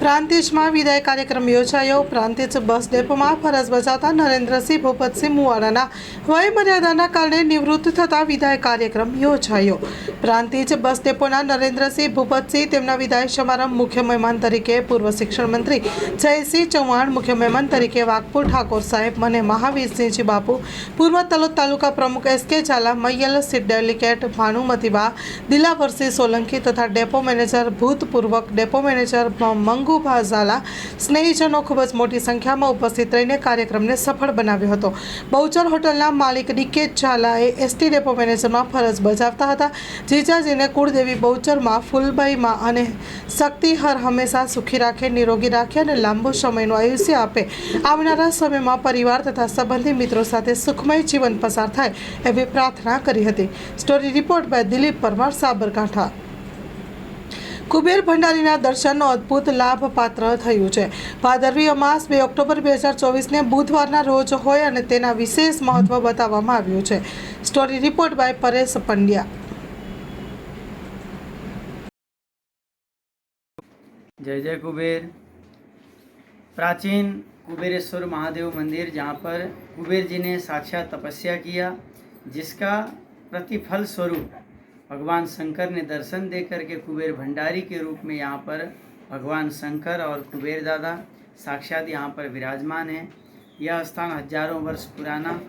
પ્રાંતિજમાં વિદાય કાર્યક્રમ યોજાયો। પ્રાંતિજ બસ ડેપોમાં ફરજ બજાવતા નરેન્દ્રસિંહ ભૂપતસિંહ મુવાડાના વયમર્યાદાના કારણે નિવૃત્ત થતા વિદાય કાર્યક્રમ યોજાયો। પ્રાંતિજ બસ ડેપોના નરેન્દ્રસિંહ ભૂપતસિંહ તેમના વિદાય સમારંભ મુખ્ય મહેમાન તરીકે પૂર્વ શિક્ષણ મંત્રી જયસિંહ ચૌહાણ, મુખ્ય મહેમાન તરીકે વાઘપુર ઠાકોર સાહેબ અને મહાવીરસિંહજી બાપુ, પૂર્વ તલોદ તાલુકા પ્રમુખ એસ.કે. ઝાલા, મૈયલ સીટ ડેલિકેટ ભાનુમતીબા, દિલાવરસિંહ સોલંકી તથા ડેપો મેનેજર ભૂતપૂર્વ ડેપો મેનેજર મંગુભા ઝાલા સ્નેહીજનો ખૂબ જ મોટી સંખ્યામાં ઉપસ્થિત રહીને કાર્યક્રમને સફળ બનાવ્યો હતો। બહુચર હોટલના માલિક ડી.કે. ઝાલાએ એસટી ડેપો મેનેજરમાં ફરજ બજાવતા હતા। જીજાજીને કુળદેવી બહુચરમાં ફૂલબાઈમાં અને શક્તિ હર હંમેશા સુખી રાખે, નિરોગી રાખે અને લાંબુ સમયનું આયુષ્ય આપે। આવનારા સમયમાં પરિવાર તથા સંબંધી મિત્રો સાથે સુખમય જીવન પસાર થાય એવી પ્રાર્થના કરી હતી। Story report by Dilip Parmar, Sabarkantha. Kuber ભંડારીના દર્શનનો અદ્ભુત લાભ પાત્ર થયું છે। ભાદરવી અમાસ 2 ઓક્ટોબર 2024ને બુધવારના રોજ હોય અને તેના વિશેષ મહત્વ બતાવવામાં આવ્યું છે। Story report by Paresh Pandya. जय जय कुबेर। प्राचीन कुबेरेश्वर महादेव मंदिर जहाँ पर कुबेर जी ने साक्षात तपस्या किया, जिसका प्रतिफल स्वरूप भगवान शंकर ने दर्शन दे करके कुबेर भंडारी के रूप में यहाँ पर भगवान शंकर और कुबेर दादा साक्षात यहाँ पर विराजमान हैं। यह स्थान हजारों वर्ष पुराना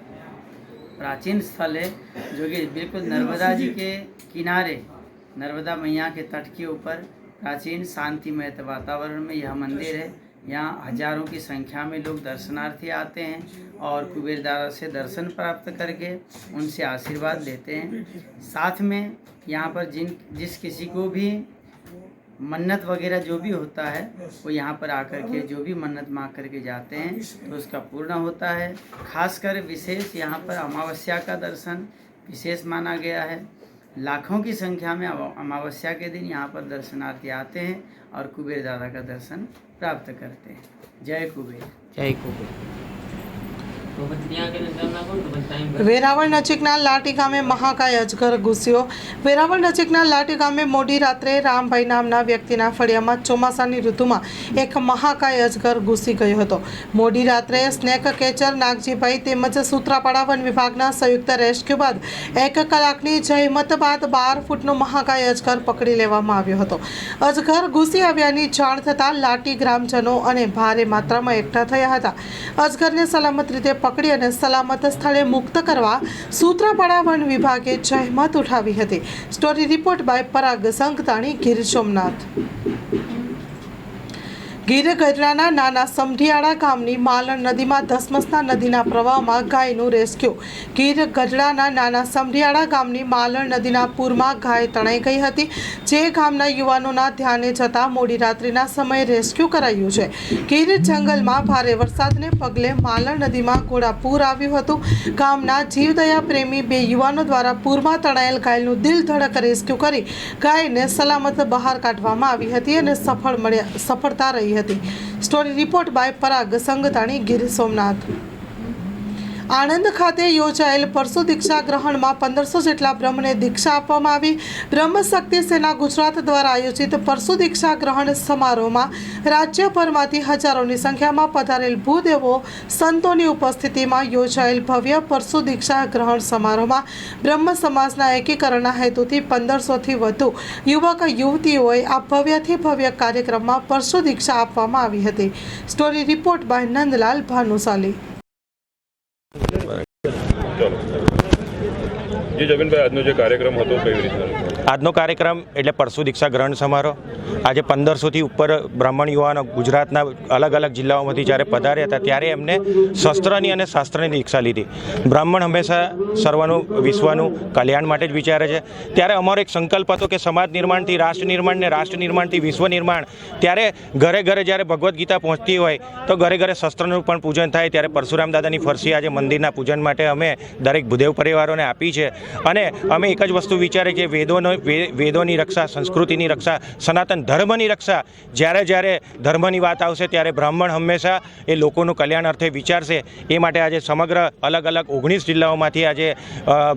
प्राचीन स्थल है, जो कि बिल्कुल नर्मदा जी के किनारे, नर्मदा मैया के तट के ऊपर प्राचीन शांतिमय वातावरण में यह मंदिर है। यहाँ हजारों की संख्या में लोग दर्शनार्थी आते हैं और कुबेर दादा से दर्शन प्राप्त करके उनसे आशीर्वाद लेते हैं। साथ में यहाँ पर जिस किसी को भी मन्नत वगैरह जो भी होता है, वो यहाँ पर आकर के जो भी मन्नत मांग करके जाते हैं तो उसका पूर्ण होता है। खासकर विशेष यहाँ पर अमावस्या का दर्शन विशेष माना गया है। लाखों की संख्या में अमावस्या के दिन यहाँ पर दर्शनार्थी आते हैं और कुबेर दादा का दर्शन प्राप्त करते हैं। जय कुबेर। जय कुबेर। વેરાવળ નજીકના લાટી ગામે મહાકાય અજગર ઘૂસ્યો। વેરાવળ નજીકના લાટી ગામે મોડી રાત્રે રામભાઈ નામના વ્યક્તિના ફળિયામાં ચોમાસાની ઋતુમાં એક મહાકાય અજગર ઘૂસી ગયો હતો। મોડી રાત્રે સ્નેક કેચર નાગજીભાઈ તેમજ સૂત્રાપાડા વન વિભાગના સંયુક્ત રેસ્ક્યુ બાદ 1 કલાકની જહેમત બાદ 12 ફૂટનો મહાકાય અજગર પકડી લેવામાં આવ્યો હતો। અજગર ઘૂસી આવ્યાની જાણ થતાં લાટી ગ્રામજનો અને ભારે માત્રામાં એકઠા થયા હતા। અજગરને સલામત રીતે પકડી અને સલામત સ્થળે મુક્ત કરવા સૂત્રાપાડા વન વિભાગે જહેમત ઉઠાવી હતી। સ્ટોરી રિપોર્ટ બાય પરાગ સંઘતાણી, ગીર સોમનાથ। ગીર ગઢડાના નાના સમઢિયાળા ગામની માલણ નદીમાં ધસમસતા નદીના પ્રવાહમાં ગાયનું રેસ્ક્યુ। ગીર ગઢડાના નાના સમઢિયાળા ગામની માલણ નદીના પૂરમાં ગાય તણાઈ ગઈ હતી, જે ગામના યુવાનોના ધ્યાને જતાં મોડી રાત્રિના સમયે રેસ્ક્યુ કરાયું છે। ગીર જંગલમાં ભારે વરસાદને પગલે માલણ નદીમાં ઘોડાપૂર આવ્યું હતું। ગામના જીવદયા પ્રેમી 2 યુવાનો દ્વારા પૂરમાં તણાયેલ ગાયનું દિલ ધડક રેસ્ક્યુ કરી ગાયને સલામત બહાર કાઢવામાં આવી હતી અને સફળતા રહી હતી। સ્ટોરી રિપોર્ટ બાય પરાગ સંઘતાણી, ગીર સોમનાથ। આણંદ ખાતે યોજાયેલ પરસુ દીક્ષા ગ્રહણમાં 1500 જેટલા બ્રહ્મને દીક્ષા આપવામાં આવી। બ્રહ્મ શક્તિ સેના ગુજરાત દ્વારા આયોજિત પરસુ દીક્ષા ગ્રહણ સમારોહમાં રાજ્યભરમાંથી હજારોની સંખ્યામાં પધારેલ ભૂદેવો સંતોની ઉપસ્થિતિમાં યોજાયેલ ભવ્ય પરસુ દીક્ષા ગ્રહણ સમારોહમાં બ્રહ્મ સમાજના એકીકરણના હેતુથી 1500થી વધુ યુવક યુવતીઓએ આ ભવ્યથી ભવ્ય કાર્યક્રમમાં પરસુ દીક્ષા આપવામાં આવી હતી। Story report by Nandlal Bhanushali. જી જમીનભાઈ, આજનો જે કાર્યક્રમ હતો કેવી રીતે? આજનો કાર્યક્રમ એટલે પરસુ દીક્ષા ગ્રહણ સમારોહ। આજે 1500થી ઉપર બ્રાહ્મણ યુવાનો ગુજરાતના અલગ અલગ જિલ્લાઓમાંથી જ્યારે પધાર્યા હતા, ત્યારે એમને શસ્ત્રની અને શાસ્ત્રની દીક્ષા લીધી। બ્રાહ્મણ હંમેશા સર્વનું વિશ્વનું કલ્યાણ માટે જ વિચારે છે। ત્યારે અમારો એક સંકલ્પ હતો કે સમાજ નિર્માણથી રાષ્ટ્ર નિર્માણ ને રાષ્ટ્ર નિર્માણથી વિશ્વ નિર્માણ, ત્યારે ઘરે ઘરે જ્યારે ભગવદ્ ગીતા પહોંચતી હોય તો ઘરે ઘરે શસ્ત્રનું પણ પૂજન થાય। ત્યારે પરશુરામ દાદાની ફરસી આજે મંદિરના પૂજન માટે અમે દરેક ભૂદેવ પરિવારોને આપી છે અને અમે એક જ વસ્તુ વિચારે કે વેદોની રક્ષા, સંસ્કૃતિની રક્ષા, સનાતન ધર્મની રક્ષા, જ્યારે જ્યારે ધર્મની વાત આવશે ત્યારે બ્રાહ્મણ હંમેશા એ લોકોનું કલ્યાણ અર્થે વિચારશે. એ માટે આજે સમગ્ર અલગ અલગ 19 જિલ્લાઓમાંથી આજે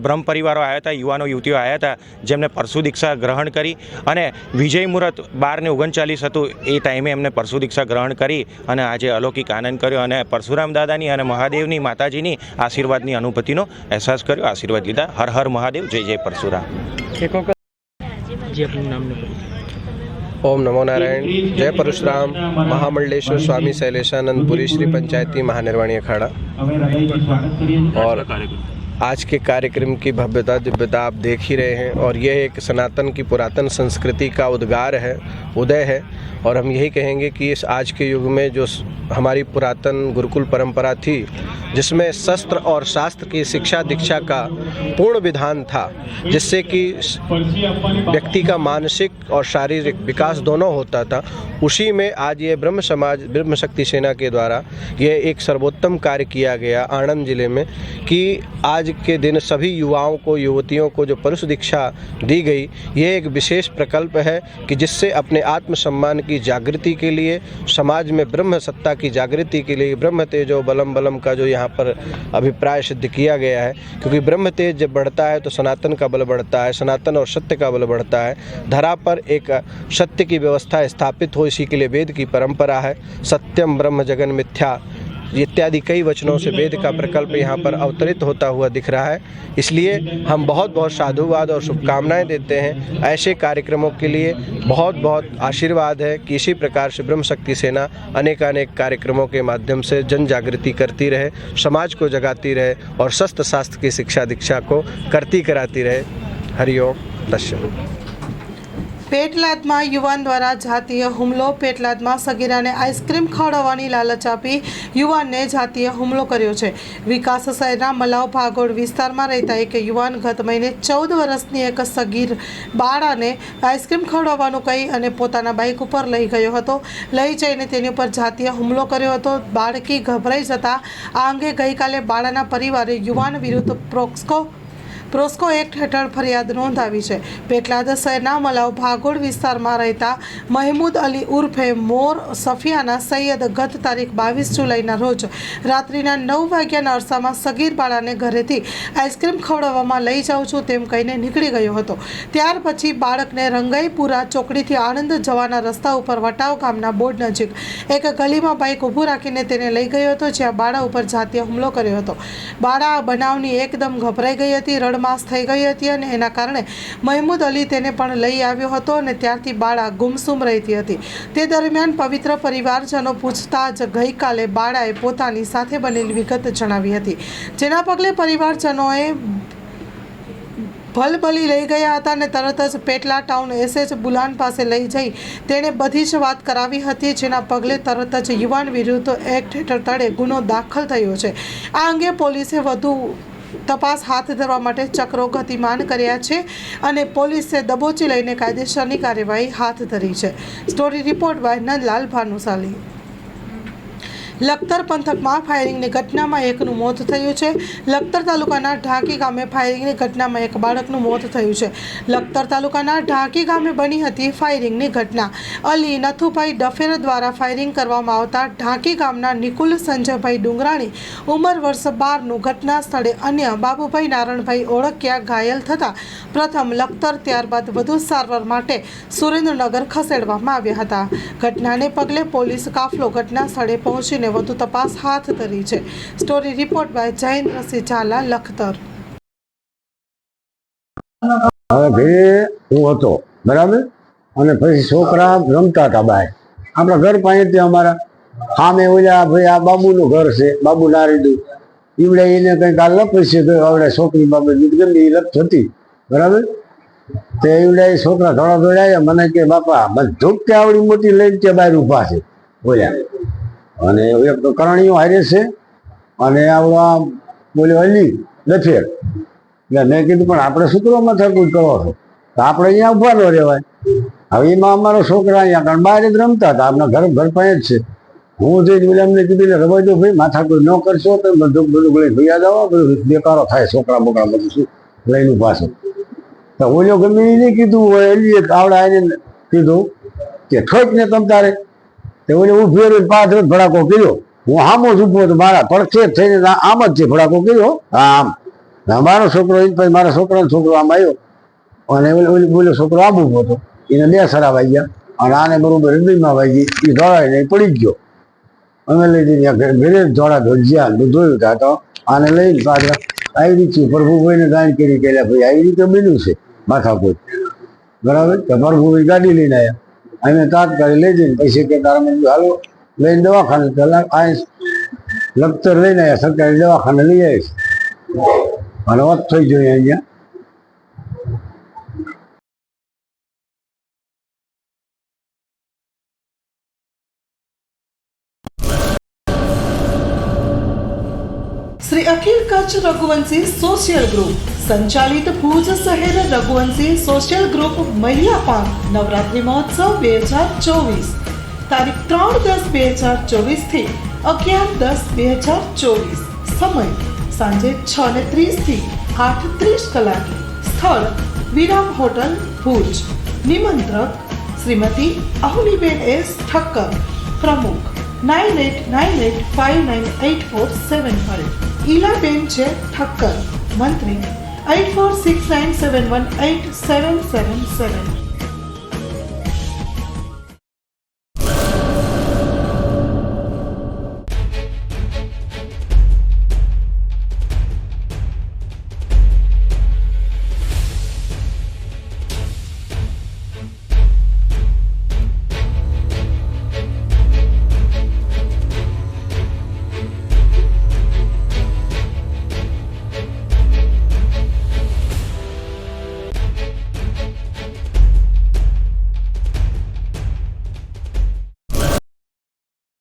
બ્રહ્મ પરિવારો આવ્યા હતા, યુવાનો યુવતીઓ આવ્યા હતા, જેમને પરશુ દીક્ષા ગ્રહણ કરી અને વિજય મુહૂર્ત 12:39 હતું એ ટાઈમે એમને પરશુ દીક્ષા ગ્રહણ કરી અને આજે અલૌકિક આનંદ કર્યો અને પરશુરામ દાદાની અને મહાદેવની માતાજીની આશીર્વાદની અનુભૂતિનો અહેસાસ કર્યો. આશીર્વાદ લીધા. હર હર મહાદેવ, જય જય પરશુરામ. ओम नमो नारायण. जय परशुराम. महामंडलेश्वर स्वामी शैलेशानंद पुरी श्री पंचायती महानिर्वाणी अखाड़ा और आज के कार्यक्रम की भव्यता दिव्यता आप देख ही रहे हैं और यह एक सनातन की पुरातन संस्कृति का उद्गार है, उदय है. और हम यही कहेंगे कि इस आज के युग में जो हमारी पुरातन गुरुकुल परंपरा थी जिसमें शस्त्र और शास्त्र की शिक्षा दीक्षा का पूर्ण विधान था, जिससे कि व्यक्ति का मानसिक और शारीरिक विकास दोनों होता था, उसी में आज ये ब्रह्म समाज ब्रह्म शक्ति सेना के द्वारा ये एक सर्वोत्तम कार्य किया गया आनंद जिले में कि आज के दिन सभी युवाओं को युवतियों को जो परशु दीक्षा दी गई, ये एक विशेष प्रकल्प है कि जिससे अपने आत्मसम्मान की जागृति के लिए, समाज में ब्रह्म सत्ता की जागृति के लिए ब्रह्म तेजो बलम बलम का जो यहाँ पर अभिप्राय सिद्ध किया गया है, क्योंकि ब्रह्म तेज जब बढ़ता है तो सनातन का बल बढ़ता है, सनातन और सत्य का बल बढ़ता है. धरा पर एक सत्य की व्यवस्था स्थापित हो, इसी के लिए वेद की परंपरा है. सत्यम ब्रह्म जगन मिथ्या इत्यादि कई वचनों से वेद का प्रकल्प यहाँ पर अवतरित होता हुआ दिख रहा है. इसलिए हम बहुत बहुत साधुवाद और शुभकामनाएं देते हैं. ऐसे कार्यक्रमों के लिए बहुत बहुत आशीर्वाद है कि इसी प्रकार से ब्रह्म शक्ति सेना अनेकानेक कार्यक्रमों के माध्यम से जन जागृति करती रहे, समाज को जगाती रहे और शस्त्र शास्त्र की शिक्षा दीक्षा को करती कराती रहे. हरिओम दर्शन. પેટલાદમાં યુવાન દ્વારા જાતીય હુમલો. પેટલાદમાં સગીરાને આઈસ્ક્રીમ ખવડાવવાની લાલચ આપી યુવાનને જાતીય હુમલો કર્યો છે. વિકાસ શહેરના મલાવ ભાગોળ વિસ્તારમાં રહેતા એક યુવાન ગત મહિને 14 વર્ષની એક સગીર બાળાને આઈસ્ક્રીમ ખવડાવવાનું કહી અને પોતાના બાઇક ઉપર લઈ ગયો હતો. લઈ જઈને તેની ઉપર જાતીય હુમલો કર્યો હતો. બાળકી ગભરાઈ જતા આ અંગે ગઈકાલે બાળાના પરિવારે યુવાન વિરુદ્ધ પ્રોસ્કો એક્ટ હેઠળ ફરિયાદ નોંધાવી છે. પેટલાદ શહેરના મલાવ ભાગોળ વિસ્તારમાં રહેતા મહેમૂદ અલી ઉર્ફે મોર સફિયાના સૈયદ ગત તારીખ 22 જુલાઈના રોજ રાત્રિના 9 વાગ્યાના અરસામાં સગીર બાળાને ઘરેથી આઈસ્ક્રીમ ખવડાવવામાં લઈ જાઉં છું તેમ કહીને નીકળી ગયો હતો. ત્યાર પછી બાળકને રંગાઈપુરા ચોકડીથી આણંદ જવાના રસ્તા ઉપર વટાવ ગામના બોર્ડ નજીક એક ગલીમાં બાઇક ઊભું રાખીને તેને લઈ ગયો હતો, જ્યાં બાળા ઉપર જાતીય હુમલો કર્યો હતો. બાળા આ બનાવની એકદમ ગભરાઈ ગઈ હતી, માસ થઈ ગઈ હતી અને એના કારણે મહેમૂદ અલી તેને પણ લઈ આવ્યો હતો અને ત્યારથી બાળા ગુમસુમ રહેતી હતી. તે દરમિયાન પવિત્ર પરિવારજનો પૂછતા જ ગઈકાલે બાળાએ પોતાની સાથે બનેલી વિગત જણાવી હતી, જેના પગલે પરિવારજનોએ ભલભલી લઈ ગયા હતા અને તરત જ પેટલા ટાઉન એસએચ બુલાન પાસે લઈ જઈ તેણે બધી જ વાત કરાવી હતી, જેના પગલે તરત જ યુવાન વિરુદ્ધ એક્ટ હેઠળ તળે ગુનો દાખલ થયો છે. આ અંગે પોલીસે વધુ તપાસ હાથ ધરવા માટે ચક્રો ગતિમાન કર્યા છે અને પોલીસે દબોચી લઈને કાયદેસરની કાર્યવાહી હાથ ધરી છે. Story report by Nandlal Bhanushali. Lakhtar પંથકમાં ફાયરિંગની ઘટનામાં એકનું મોત થયું છે. લખતર તાલુકાના ઢાંકી ગામે ફાયરિંગની ઘટનામાં એક બાળકનું મોત થયું છે. લખતર તાલુકાના ઢાંકી ગામે બની હતી ફાયરિંગની ઘટના. અલી નથુભાઈ ડફેર દ્વારા ફાયરિંગ કરવામાં આવતા ઢાંકી ગામના નિકુલ સંજયભાઈ ડુંગરાણી ઉંમર વર્ષ 12નું ઘટના સ્થળે, અન્ય બાબુભાઈ નારણભાઈ ઓળખ્યા ઘાયલ થતા પ્રથમ લખતર ત્યારબાદ વધુ સારવાર માટે સુરેન્દ્રનગર ખસેડવામાં આવ્યા હતા. ઘટનાને પગલે પોલીસ કાફલો ઘટના સ્થળે પહોંચીને વધુ તપાસ હાથ ધરી છે. Story report by Jayendrasinh Zala, Lakhtar. ઘરે હું હતો બરાબર, અને પછી છોકરા રમતા હતા બહાર આપણા ઘર પાસેથી. અમારા સામે ઓલા ભાઈ આ બાબુનું ઘર છે, બાબુ નારીદુ ઈવડે એને કંઈક આ લપ છે તો આવડે છોકરી બાબત ગમે એ લપ હતી બરાબર. તે ઈવડે છોકરા થોડા દોડાયા મને કે બાપા બધું કે આવડી મોટી લઈને કે બહાર ઊભા છે બોલ્યા. અને એક તો કરણીઓ હારે છે અને આવડા બોલ્યો અલી ડફેર. એટલે મેં કીધું પણ આપણે શું કરવા માથાકૂટ કરો છો, તો આપણે અહીંયા ઉભા ન રહેવાય. હવે એમાં અમારા છોકરા અહીંયા કારણ બહાર જ રમતા હતા, આપણા ઘર પાસે જ છે. હું જઈને બોલે એમને કીધું રવાઈ દો ભાઈ, માથાકૂટ ન કરશો તો બધું લઈ ભૈયા જાઓ, બધું બેકારો થાય, છોકરા બોકરા બધું શું લઈને ઉભા છે. તો ઓલો ગમે એને કીધું હોય એલી આવડા એને કીધું કે ઠોક ને તમ તારે તે ઓલે ઉભી રહીને પાછળ ભડાકો કર્યો. હું આમ જ ઊભો હતો, મારા પડખે થઈને આમ જ છે ભડાકો કર્યો. આમ મારો છોકરો પછી મારા છોકરાનો છોકરો આમ આવ્યો અને ઓલો છોકરો આમ ઊભો હતો, એને 2 સરા વાગ્યા અને આને બરોબર હૃદયમાં વાગી, એ દોડાઈને પડી ગયો. અમે લઈ જઈને ઘરે દોડા ધોજ્યા ધોયું હતા તો આને લઈને પાછા આવી રીતે પ્રભુભાઈને ગાયન કરી ગયેલા. ભાઈ આવી રીતે બન્યું છે માથાકૂટ, બરાબર. તો પ્રભુભાઈ ગાડી લઈને આવ્યા, અમે તાત્કાલિક લઈ જઈને પૈસે કે તારા મેં હાલો લઈને દવાખાને આ લખતર લઈને આવ્યા, સરકારી દવાખાને લઈ આવીશ અને વાત થઈ જોઈએ અહીંયા. શ્રી અખિલ કચ્છ રઘુવંશી સોશિયલ ગ્રુપ સંચાલિત ભુજ શહેર રઘુવંશી સોશિયલ ગ્રુપ મહિલા નવરાત્રિ મહોત્સવ 2024 તારીખ 3/10/2024 થી 11/10/2024. સમય સાંજે 6:30 થી 8:30 કલાકે. સ્થળ વિરામ હોટલ ભુજ. નિમંત્રક શ્રીમતી અહુલીબેન એસ ઠક્કર, પ્રમુખ 9898598475. ઈલાબેન છે ઠક્કર, મંત્રી 8469718777.